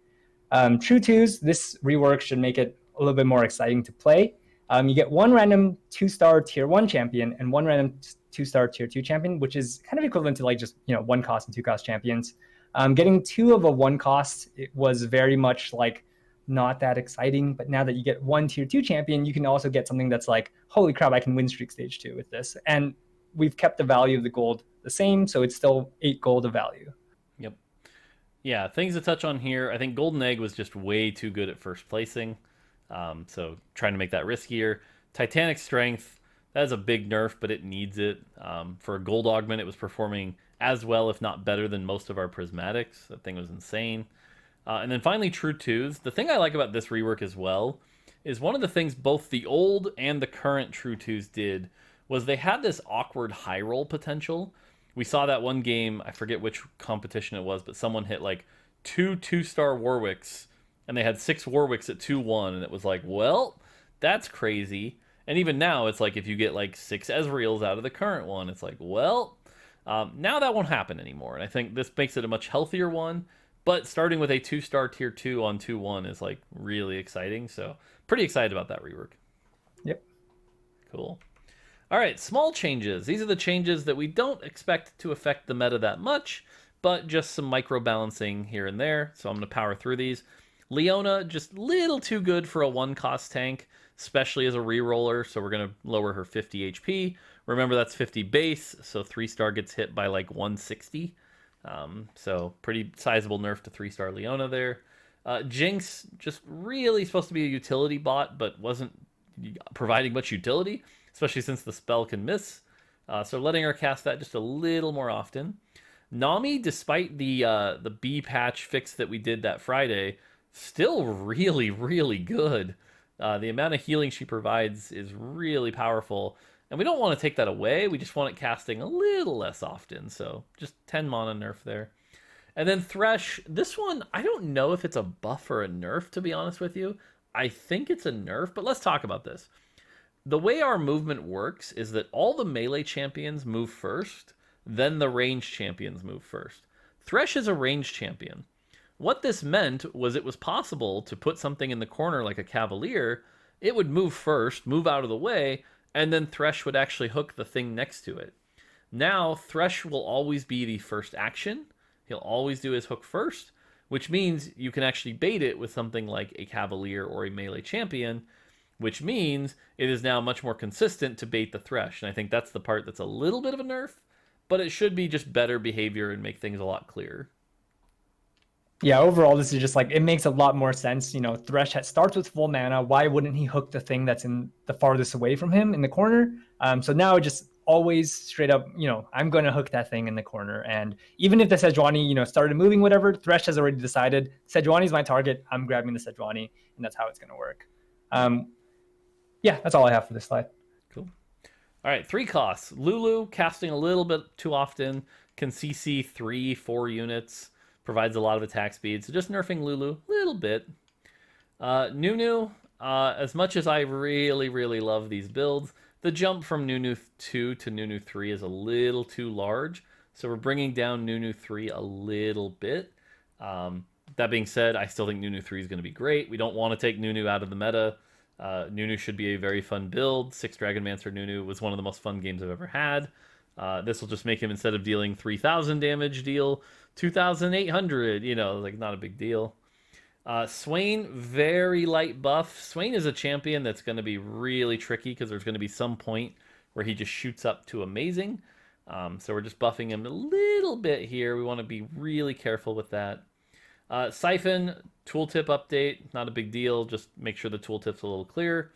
True twos, this rework should make it a little bit more exciting to play. You get 1 random 2-star tier 1 champion and 1 random 2-star tier 2 champion, which is kind of equivalent to like just 1 cost and 2 cost champions. Getting 2 of a 1 cost, it was very much like not that exciting, but now that you get 1 tier 2 champion, you can also get something that's like, holy crap, I can win streak stage 2 with this. And we've kept the value of the gold the same, so it's still 8 gold of value. Yep. Yeah, things to touch on here. I think Golden Egg was just way too good at first placing. So trying to make that riskier. Titanic Strength, that is a big nerf, but it needs it. For a gold augment, it was performing as well, if not better, than most of our prismatics. That thing was insane. And then finally, True Twos. The thing I like about this rework as well is one of the things both the old and the current True Twos did was they had this awkward high roll potential. We saw that one game, I forget which competition it was, but someone hit like 2 2-star Warwicks, and they had 6 Warwicks at 2-1, and it was like, well, that's crazy. And even now, it's like if you get like 6 Ezreals out of the current one, it's like, well, now that won't happen anymore. And I think this makes it a much healthier one, but starting with a 2-star tier 2 on 2-1 is like really exciting. So pretty excited about that rework. Yep. Cool. All right, small changes. These are the changes that we don't expect to affect the meta that much, but just some micro balancing here and there. So I'm going to power through these. Leona, just a little too good for a 1-cost tank, especially as a reroller, so we're going to lower her 50 HP. Remember, that's 50 base, so 3-star gets hit by like 160. So pretty sizable nerf to 3-star Leona there. Jinx, just really supposed to be a utility bot, but wasn't providing much utility, especially since the spell can miss. So letting her cast that just a little more often. Nami, despite the B patch fix that we did that Friday, still really, really good. The amount of healing she provides is really powerful, and we don't want to take that away. We just want it casting a little less often, so just 10 mana nerf there. And then Thresh, this one, I don't know if it's a buff or a nerf, to be honest with you. I think it's a nerf, but let's talk about this. The way our movement works is that all the melee champions move first, then the range champions move first. Thresh is a range champion. What this meant was it was possible to put something in the corner like a Cavalier, it would move first, move out of the way, and then Thresh would actually hook the thing next to it. Now, Thresh will always be the first action. He'll always do his hook first, which means you can actually bait it with something like a Cavalier or a melee champion, which means it is now much more consistent to bait the Thresh. And I think that's the part that's a little bit of a nerf, but it should be just better behavior and make things a lot clearer. Yeah, overall, this is just like, it makes a lot more sense. Thresh starts with full mana. Why wouldn't he hook the thing that's in the farthest away from him in the corner? So now it just always straight up, I'm going to hook that thing in the corner. And even if the Sejuani, started moving, whatever, Thresh has already decided Sejuani's my target. I'm grabbing the Sejuani, and that's how it's going to work. Yeah, that's all I have for this slide. Cool. All right, 3 costs. Lulu, casting a little bit too often, can CC 3-4 units, provides a lot of attack speed. So just nerfing Lulu a little bit. Nunu, as much as I really, really love these builds, the jump from Nunu 2 to Nunu 3 is a little too large. So we're bringing down Nunu 3 a little bit. That being said, I still think Nunu 3 is going to be great. We don't want to take Nunu out of the meta. Nunu should be a very fun build. 6 Dragonmancer Nunu was one of the most fun games I've ever had. This will just make him, instead of dealing 3,000 damage, deal 2,800. Like not a big deal. Swain, very light buff. Swain is a champion that's going to be really tricky because there's going to be some point where he just shoots up to amazing. So we're just buffing him a little bit here. We want to be really careful with that. Siphon, tooltip update, not a big deal. Just make sure the tooltip's a little clear.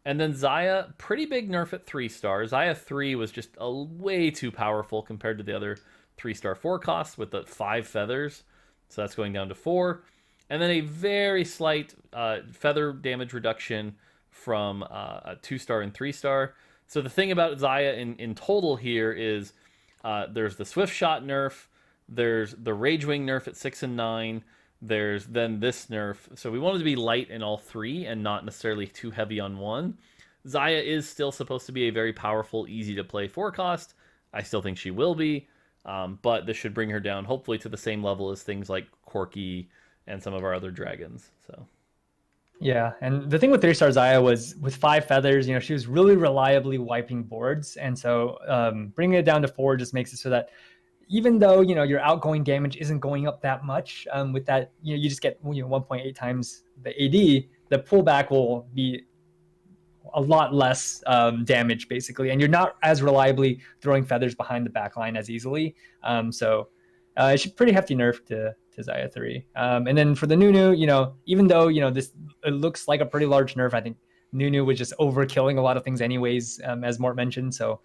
And then Xayah, pretty big nerf at 3-star. Xayah 3 was just way too powerful compared to the other 3-star 4 costs with the 5 feathers. So that's going down to 4. And then a very slight feather damage reduction from a 2-star and 3-star. So the thing about Xayah in total here is there's the Swift Shot nerf, there's the Rage Wing nerf at 6 and 9, there's then this nerf. So we wanted to be light in all 3 and not necessarily too heavy on 1. Xayah is still supposed to be a very powerful, easy to play 4 cost. I still think she will be, but this should bring her down hopefully to the same level as things like Corki and some of our other dragons. So yeah, and the thing with 3-star Xayah was with 5 feathers, she was really reliably wiping boards, and so bringing it down to 4 just makes it so that even though your outgoing damage isn't going up that much, with that you just get 1.8 times the AD, the pullback will be a lot less damage basically, and you're not as reliably throwing feathers behind the backline as easily. So it's a pretty hefty nerf to Xayah 3. And then for the Nunu, even though this it looks like a pretty large nerf, I think Nunu was just overkilling a lot of things anyways, as Mort mentioned. So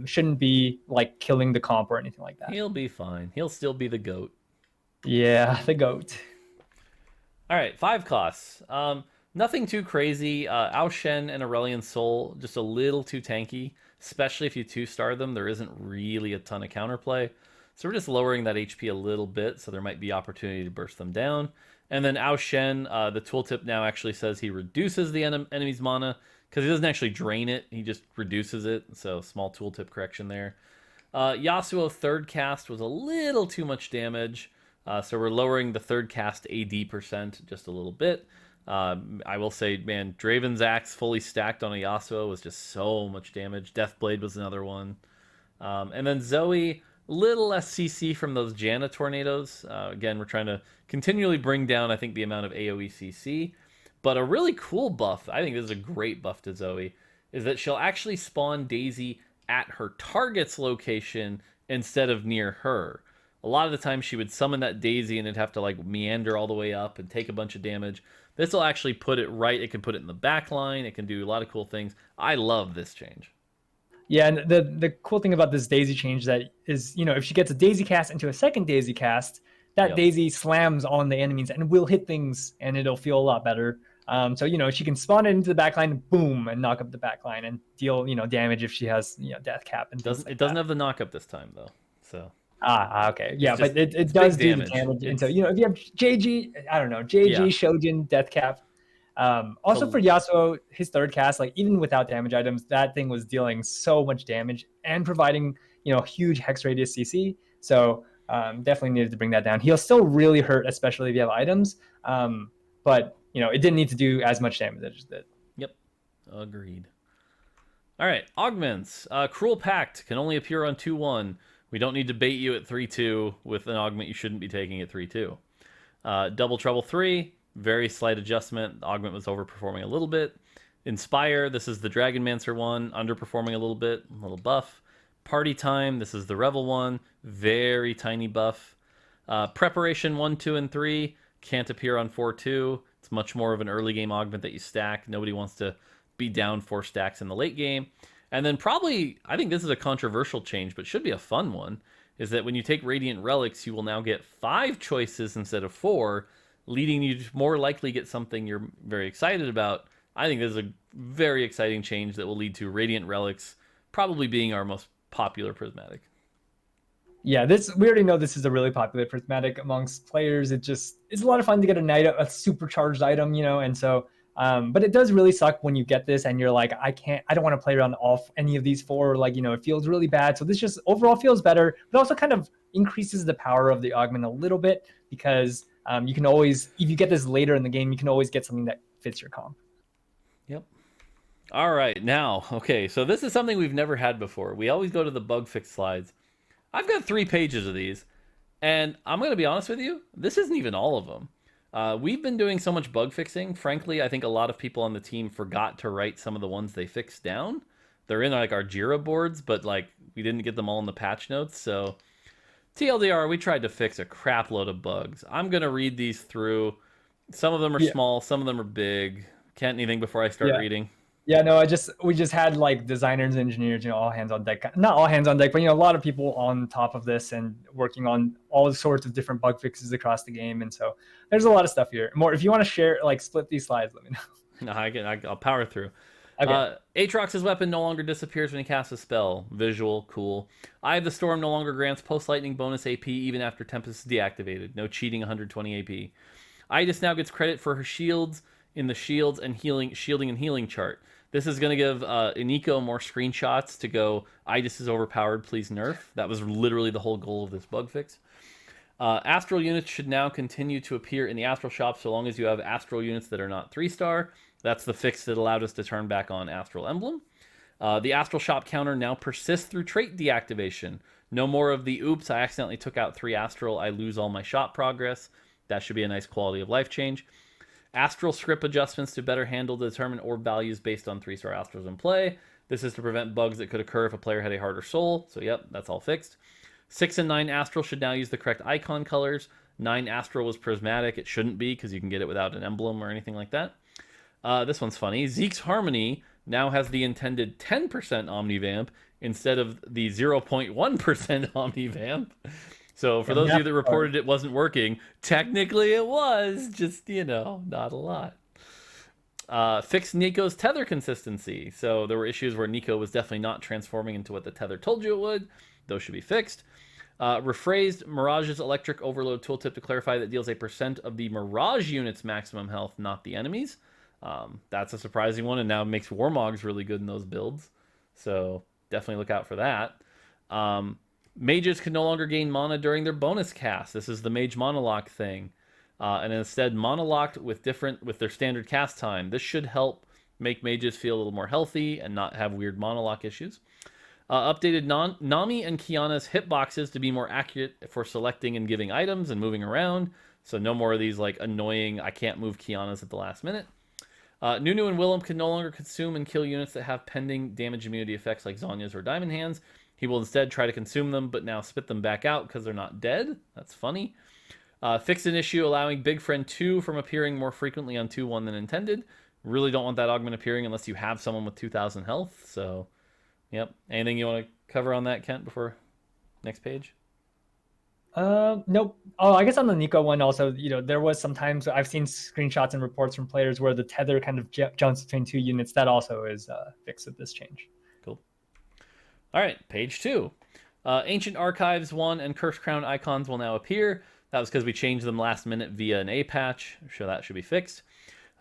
shouldn't be like killing the comp or anything like that. He'll be fine. He'll still be the GOAT. Yeah, the GOAT. All right, 5 costs. Nothing too crazy. Ao Shen and Aurelion Sol, just a little too tanky, especially if you 2-star them. There isn't really a ton of counterplay. So we're just lowering that HP a little bit, so there might be opportunity to burst them down. And then Ao Shen, the tooltip now actually says he reduces the enemy's mana, because he doesn't actually drain it, he just reduces it, so small tooltip correction there. Yasuo 3rd cast was a little too much damage, so we're lowering the 3rd cast AD percent just a little bit. I will say, man, Draven's Axe fully stacked on a Yasuo was just so much damage. Deathblade was another one. And then Zoe, little less CC from those Janna tornadoes. Again, we're trying to continually bring down, I think, the amount of AoE CC. But a really cool buff, I think this is a great buff to Zoe, is that she'll actually spawn Daisy at her target's location instead of near her. A lot of the time she would summon that Daisy and it'd have to like meander all the way up and take a bunch of damage. This will actually put it right. It can put it in the back line. It can do a lot of cool things. I love this change. Yeah, and the cool thing about this Daisy change that is, if she gets a Daisy cast into a second Daisy cast, that Daisy slams on the enemies and will hit things, and it'll feel a lot better. So, she can spawn it into the backline, boom, and knock up the backline and deal, damage if she has, death cap. And it doesn't have the knockup this time, though. So. Okay. Yeah, but it does do the damage. And so, if you have JG, I don't know, JG, Shojin, death cap. Also for Yasuo, his 3rd cast, like even without damage items, that thing was dealing so much damage and providing, huge hex radius CC. So definitely needed to bring that down. He'll still really hurt, especially if you have items. But it didn't need to do as much damage as it just did. Yep, agreed. All right, augments. Cruel Pact can only appear on 2-1. We don't need to bait you at 3-2 with an augment you shouldn't be taking at 3-2. Double Trouble 3. Very slight adjustment. The augment was overperforming a little bit. Inspire, this is the Dragonmancer one, underperforming a little buff. Party Time, this is the Revel one, very tiny buff. Preparation 1, 2, and 3 can't appear on 4-2. It's much more of an early game augment that you stack. Nobody wants to be down 4 stacks in the late game. And then probably, I think this is a controversial change, but should be a fun one, is that when you take Radiant Relics, you will now get 5 choices instead of 4, leading you to more likely get something you're very excited about. I think this is a very exciting change that will lead to Radiant Relics probably being our most popular prismatic. Yeah, we already know this is a really popular prismatic amongst players. It's a lot of fun to get a supercharged item, and so but it does really suck when you get this and you're like, I don't want to play around any of these 4. Like, it feels really bad. So this just overall feels better, but also kind of increases the power of the augment a little bit because you can always, if you get this later in the game, you can always get something that fits your comp. Yep. All right, now, okay, so this is something we've never had before. We always go to the bug fix slides. I've got 3 pages of these, and I'm going to be honest with you, this isn't even all of them. We've been doing so much bug fixing. Frankly, I think a lot of people on the team forgot to write some of the ones they fixed down. They're in like our Jira boards, but like we didn't get them all in the patch notes. So TLDR, we tried to fix a crap load of bugs. I'm going to read these through. Some of them are small, some of them are big. Can't anything before I start reading. Yeah, no, we just had like designers and engineers, all hands on deck. Not all hands on deck, but a lot of people on top of this and working on all sorts of different bug fixes across the game. And so there's a lot of stuff here. More, if you want to share, like split these slides, let me know. No, I'll power through. Okay. Aatrox's weapon no longer disappears when he casts a spell. Visual, cool. Eye of the Storm no longer grants post-lightning bonus AP even after Tempest is deactivated. No cheating, 120 AP. Idis now gets credit for her shields in the shields and shielding and healing chart. This is going to give Iniko more screenshots to go, Idis is overpowered, please nerf. That was literally the whole goal of this bug fix. Astral units should now continue to appear in the Astral Shop so long as you have Astral units that are not 3-star. That's the fix that allowed us to turn back on Astral Emblem. The Astral Shop counter now persists through trait deactivation. No more of the, oops, I accidentally took out 3 Astral, I lose all my shop progress. That should be a nice quality of life change. Astral script adjustments to better handle the determine orb values based on 3-star Astrals in play. This is to prevent bugs that could occur if a player had a harder soul. So yep, that's all fixed. 6 and 9 Astral should now use the correct icon colors. 9 Astral was prismatic. It shouldn't be because you can get it without an emblem or anything like that. This one's funny. Zeke's Harmony now has the intended 10% Omnivamp instead of the 0.1% Omnivamp. So for those of you that reported it wasn't working, technically it was, just, not a lot. Fixed Nico's tether consistency. So there were issues where Nico was definitely not transforming into what the tether told you it would. Those should be fixed. Rephrased Mirage's Electric Overload tooltip to clarify that deals a % of the Mirage unit's maximum health, not the enemy's. That's a surprising one, and now makes Warmogs really good in those builds. So definitely look out for that. Mages can no longer gain mana during their bonus cast. This is the Mage Monolock thing. And instead monolocked with their standard cast time. This should help make mages feel a little more healthy and not have weird monolock issues. Updated Nami and Kiana's hitboxes to be more accurate for selecting and giving items and moving around. So no more of these like annoying, I can't move Kiana's at the last minute. Nunu and Willem can no longer consume and kill units that have pending damage immunity effects like Zonya's or Diamond Hands. He will instead try to consume them, but now spit them back out because they're not dead. That's funny. Fixed an issue allowing Big Friend 2 from appearing more frequently on 2-1 than intended. Really don't want that augment appearing unless you have someone with 2,000 health. So, yep. Anything you want to cover on that, Kent, before next page? Nope. Oh, I guess on the Nico one also, there was sometimes I've seen screenshots and reports from players where the tether kind of jumps between 2 units. That also is fixed with this change. Cool. All right, page 2. Ancient Archives 1 and Curse Crown icons will now appear. That was because we changed them last minute via an A patch. So that should be fixed.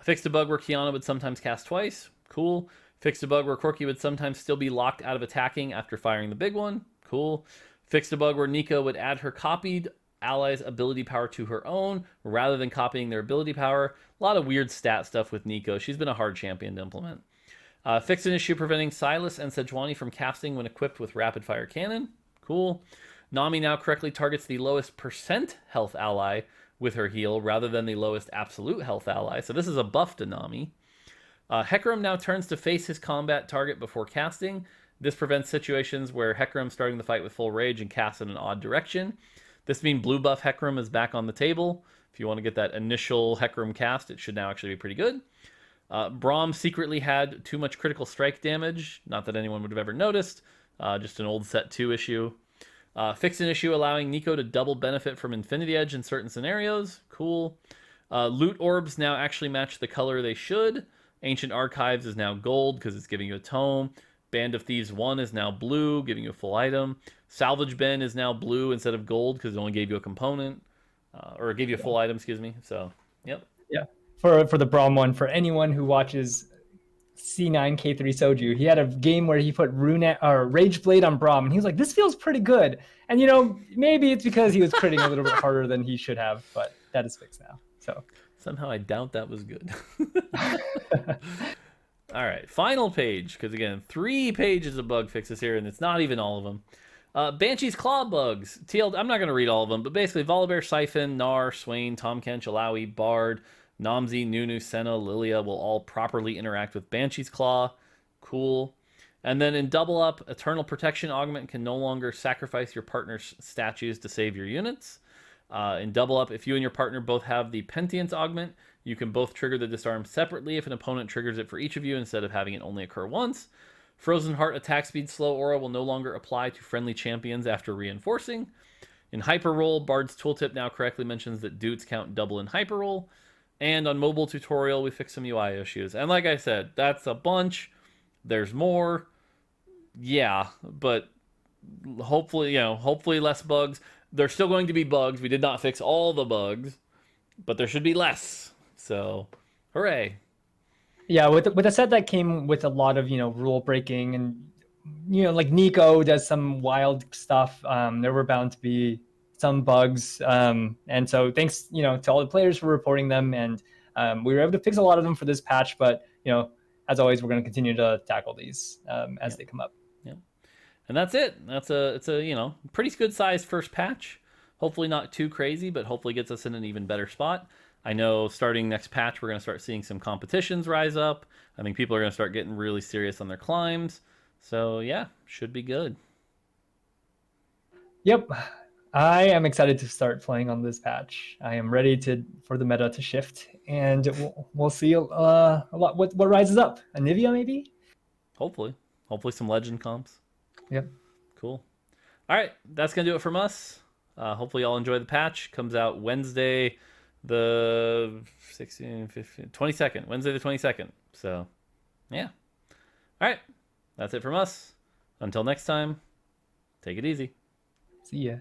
Fixed a bug where Kiana would sometimes cast twice. Cool. Fixed a bug where Corki would sometimes still be locked out of attacking after firing the big one. Cool. Fixed a bug where Nico would add her copied allies' ability power to her own rather than copying their ability power. A lot of weird stat stuff with Nico. She's been a hard champion to implement. Fixed an issue preventing Silas and Sejuani from casting when equipped with rapid fire cannon. Cool. Nami now correctly targets the lowest % health ally with her heal rather than the lowest absolute health ally. So this is a buff to Nami. Hecarim now turns to face his combat target before casting. This prevents situations where Hecarim's starting the fight with full rage and casts in an odd direction. This means blue buff Hecarim is back on the table. If you want to get that initial Hecarim cast, it should now actually be pretty good. Braum secretly had too much critical strike damage. Not that anyone would have ever noticed. Just an old set 2 issue. Fixed an issue allowing Nico to double benefit from Infinity Edge in certain scenarios. Cool. Loot orbs now actually match the color they should. Ancient Archives is now gold because it's giving you a tome. Band of Thieves 1 is now blue, giving you a full item. Salvage Bin is now blue instead of gold because it only gave you a component. Or it gave you a full item, excuse me. So, yep. Yeah. For the Braum one, for anyone who watches C9K3 Soju, he had a game where he put Rage Blade on Braum, and he was like, "This feels pretty good." And maybe it's because he was critting a little bit harder than he should have, but that is fixed now. So somehow I doubt that was good. All right, final page, because again, 3 pages of bug fixes here, and it's not even all of them. Banshee's Claw bugs. I'm not going to read all of them, but basically Volibear, Siphon, Gnar, Swain, Tahm Kench, Alawi, Bard, Namzi, Nunu, Senna, Lilia will all properly interact with Banshee's Claw. Cool. And then in Double Up, Eternal Protection Augment can no longer sacrifice your partner's statues to save your units. In Double Up, if you and your partner both have the Pentience Augment, you can both trigger the disarm separately if an opponent triggers it for each of you instead of having it only occur once. Frozen Heart attack speed slow aura will no longer apply to friendly champions after reinforcing. In Hyper Roll, Bard's tooltip now correctly mentions that dudes count double in Hyper Roll. And on Mobile Tutorial, we fixed some UI issues. And like I said, that's a bunch. There's more. Yeah, but hopefully less bugs. There's still going to be bugs. We did not fix all the bugs, but there should be less. So, hooray. Yeah, with a set that came with a lot of rule breaking, and like Nico does some wild stuff. There were bound to be some bugs, and so thanks to all the players for reporting them, and we were able to fix a lot of them for this patch. But as always, we're going to continue to tackle these as they come up. Yeah, and that's it. It's a pretty good sized first patch. Hopefully not too crazy, but hopefully gets us in an even better spot. I know starting next patch, we're going to start seeing some competitions rise up. I think people are going to start getting really serious on their climbs. So yeah, should be good. Yep. I am excited to start playing on this patch. I am ready for the meta to shift, and we'll see a lot what rises up. Anivia maybe? Hopefully some legend comps. Yep. Cool. All right, that's going to do it from us. Hopefully y'all enjoy the patch. Comes out Wednesday the 22nd. Wednesday the 22nd. So, yeah. All right. That's it from us. Until next time, take it easy. See ya.